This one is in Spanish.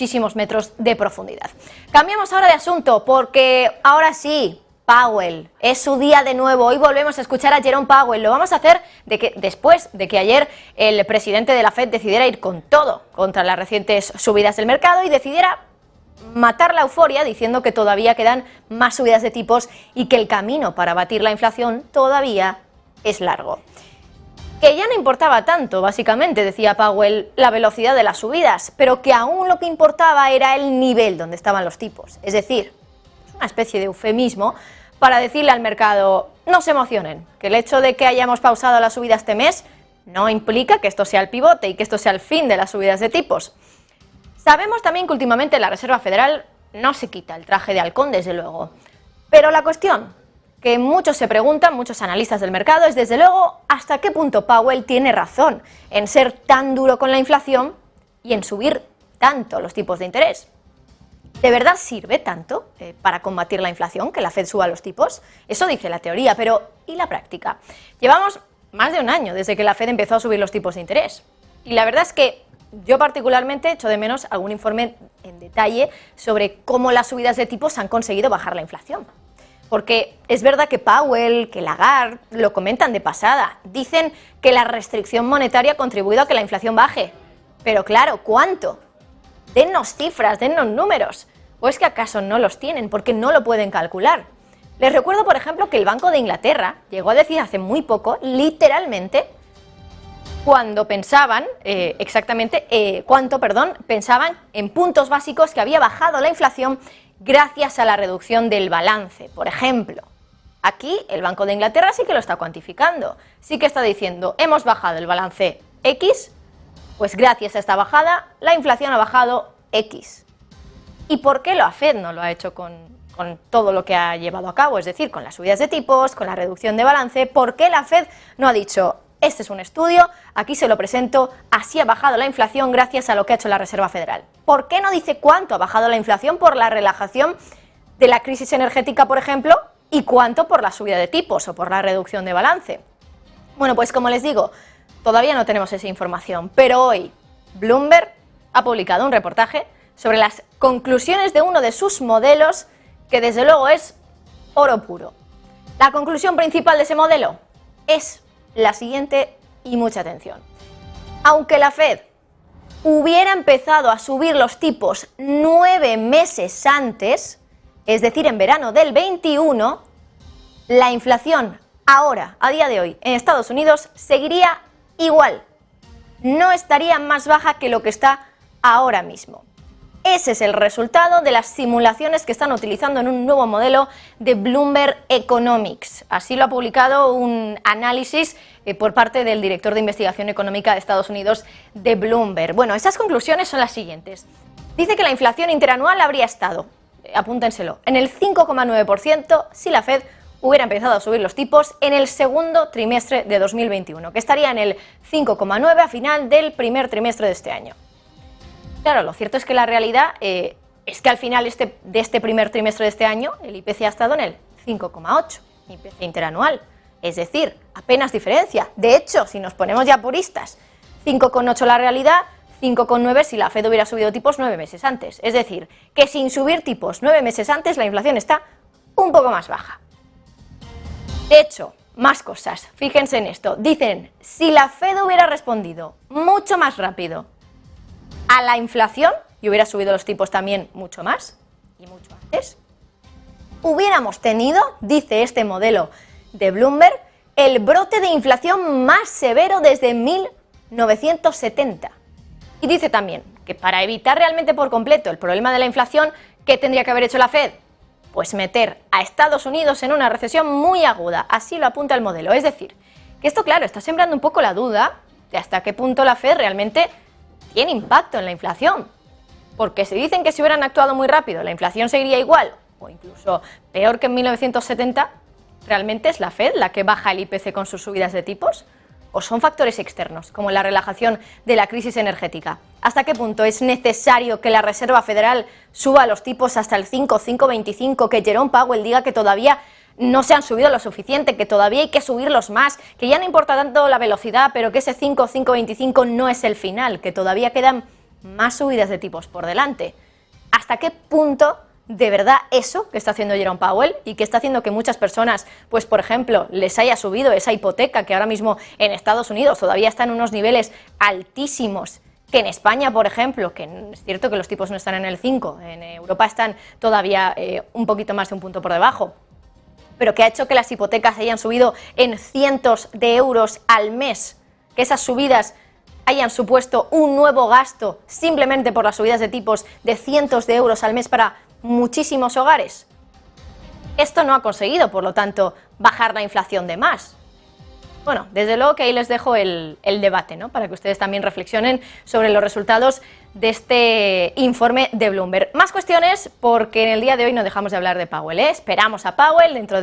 muchísimos metros de profundidad. Cambiamos ahora de asunto porque ahora sí, Powell, es su día de nuevo. Hoy volvemos a escuchar a Jerome Powell. Lo vamos a hacer después de que ayer el presidente de la Fed decidiera ir con todo contra las recientes subidas del mercado y decidiera matar la euforia diciendo que todavía quedan más subidas de tipos y que el camino para abatir la inflación todavía es largo. Que ya no importaba tanto, básicamente, decía Powell, la velocidad de las subidas, pero que aún lo que importaba era el nivel donde estaban los tipos. Es decir, una especie de eufemismo para decirle al mercado: no se emocionen, que el hecho de que hayamos pausado la subida este mes no implica que esto sea el pivote y que esto sea el fin de las subidas de tipos. Sabemos también que últimamente la Reserva Federal no se quita el traje de halcón, desde luego. Pero la cuestión que muchos se preguntan, muchos analistas del mercado, es desde luego hasta qué punto Powell tiene razón en ser tan duro con la inflación y en subir tanto los tipos de interés. ¿De verdad sirve tanto para combatir la inflación que la Fed suba los tipos? Eso dice la teoría, pero ¿y la práctica? Llevamos más de un año desde que la Fed empezó a subir los tipos de interés. Y la verdad es que yo particularmente echo de menos algún informe en detalle sobre cómo las subidas de tipos han conseguido bajar la inflación. Porque es verdad que Powell, que Lagarde lo comentan de pasada. Dicen que la restricción monetaria ha contribuido a que la inflación baje. Pero claro, ¿cuánto? Dennos cifras, dennos números. ¿O es que acaso no los tienen porque no lo pueden calcular? Les recuerdo, por ejemplo, que el Banco de Inglaterra llegó a decir hace muy poco, literalmente, cuando pensaban, pensaban en puntos básicos que había bajado la inflación gracias a la reducción del balance. Por ejemplo, aquí el Banco de Inglaterra sí que lo está cuantificando, sí que está diciendo: hemos bajado el balance X, pues gracias a esta bajada la inflación ha bajado X. ¿Y por qué la Fed no lo ha hecho con todo lo que ha llevado a cabo? Es decir, con las subidas de tipos, con la reducción de balance. ¿Por qué la Fed no ha dicho: este es un estudio, aquí se lo presento, así ha bajado la inflación gracias a lo que ha hecho la Reserva Federal? ¿Por qué no dice cuánto ha bajado la inflación por la relajación de la crisis energética, por ejemplo, y cuánto por la subida de tipos o por la reducción de balance? Bueno, pues como les digo, todavía no tenemos esa información, pero hoy Bloomberg ha publicado un reportaje sobre las conclusiones de uno de sus modelos que desde luego es oro puro. La conclusión principal de ese modelo es la siguiente, y mucha atención. Aunque la Fed hubiera empezado a subir los tipos 9 meses antes, es decir, en verano del 21, la inflación ahora, a día de hoy, en Estados Unidos seguiría igual. No estaría más baja que lo que está ahora mismo. Ese es el resultado de las simulaciones que están utilizando en un nuevo modelo de Bloomberg Economics. Así lo ha publicado un análisis por parte del director de investigación económica de Estados Unidos de Bloomberg. Bueno, esas conclusiones son las siguientes. Dice que la inflación interanual habría estado, apúntenselo, en el 5,9% si la Fed hubiera empezado a subir los tipos en el segundo trimestre de 2021, que estaría en el 5,9% a final del primer trimestre de este año. Claro, lo cierto es que la realidad es que al final de este primer trimestre de este año el IPC ha estado en el 5,8, IPC interanual, es decir, apenas diferencia. De hecho, si nos ponemos ya puristas, 5,8 la realidad, 5,9 si la Fed hubiera subido tipos 9 meses antes. Es decir, que sin subir tipos 9 meses antes la inflación está un poco más baja. De hecho, más cosas, fíjense en esto. Dicen, si la Fed hubiera respondido mucho más rápido a la inflación y hubiera subido los tipos también mucho más y mucho antes, hubiéramos tenido, dice este modelo de Bloomberg, el brote de inflación más severo desde 1970. Y dice también que para evitar realmente por completo el problema de la inflación, ¿qué tendría que haber hecho la Fed? Pues meter a Estados Unidos en una recesión muy aguda, así lo apunta el modelo. Es decir, que esto, claro, está sembrando un poco la duda de hasta qué punto la Fed realmente tiene impacto en la inflación, porque si dicen que si hubieran actuado muy rápido la inflación seguiría igual o incluso peor que en 1970, ¿realmente es la Fed la que baja el IPC con sus subidas de tipos? ¿O son factores externos, como la relajación de la crisis energética? ¿Hasta qué punto es necesario que la Reserva Federal suba los tipos hasta el 5,25, que Jerome Powell diga que todavía no se han subido lo suficiente, que todavía hay que subirlos más, que ya no importa tanto la velocidad, pero que ese 5,25 no es el final, que todavía quedan más subidas de tipos por delante. ¿Hasta qué punto de verdad eso que está haciendo Jerome Powell y que está haciendo que muchas personas, pues por ejemplo, les haya subido esa hipoteca que ahora mismo en Estados Unidos todavía está en unos niveles altísimos, que en España, por ejemplo, que es cierto que los tipos no están en el 5, en Europa están todavía un poquito más de un punto por debajo, pero que ha hecho que las hipotecas hayan subido en cientos de euros al mes, que esas subidas hayan supuesto un nuevo gasto simplemente por las subidas de tipos de cientos de euros al mes para muchísimos hogares? Esto no ha conseguido, por lo tanto, bajar la inflación de más. Bueno, desde luego que ahí les dejo el debate, ¿no?, para que ustedes también reflexionen sobre los resultados de este informe de Bloomberg. Más cuestiones, porque en el día de hoy no dejamos de hablar de Powell, ¿eh? Esperamos a Powell dentro de